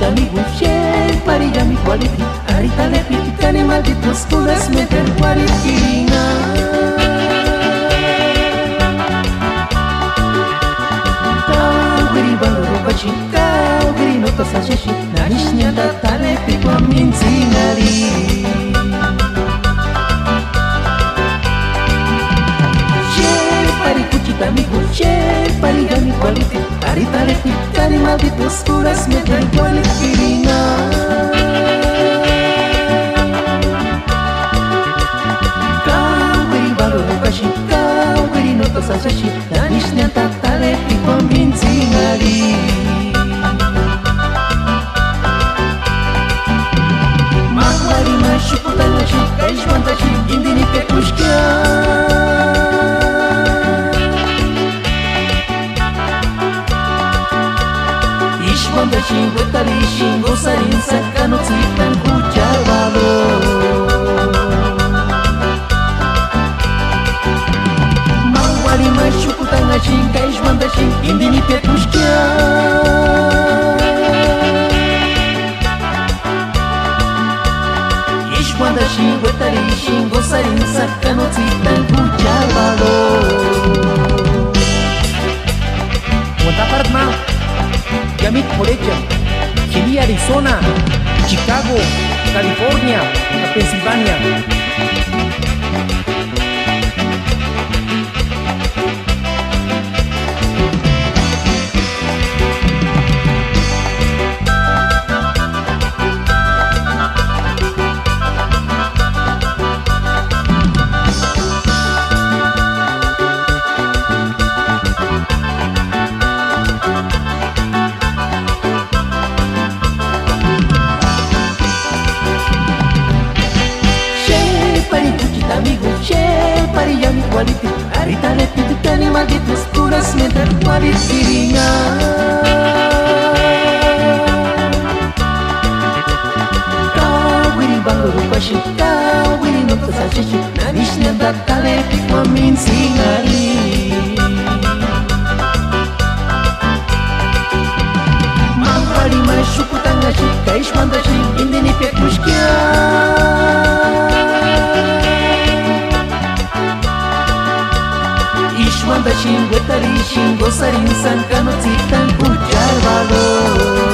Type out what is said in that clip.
cuchita mi guche, parilla mi quality, arita le piticane malditos curas meter cuaritina. Kawiri baru bachi, kawiri no tasajeshi, narishnya datale pikwa minzingari. Amigo, che, pariga mi quality, arita le piccari malditos curas me dan qualitina. Kawiri baru bashi, kawiri no tasajashi, nanishnya tatale pikwa minzingari. Makwari mashukutanashi, kaishwantashi, indini pekushkia. Ishwanda shingo tari shingo sarin sakano tsitan kuchavalo. Mawari mashukutanga shinka ishwanda shin indini petushkia. Ishwanda shingo tari shingo sarin sakano tsitan kuchavalo. Wanta partma Yamit Collegium, Chile, Arizona, Chicago, California, Pensilvania. Amigo, che, parilla mi quality, arita le piticane malditos curas me dan qualitina. Kawiri baru bashi, kawiri no tasajeshi, nanishnya datale pikwa minzingari. Mawari mashukutangashi, kaishwandashi, indini pekushkia. Ishwanda shingo tari shingo sarin sankano tsitan kucharvalo.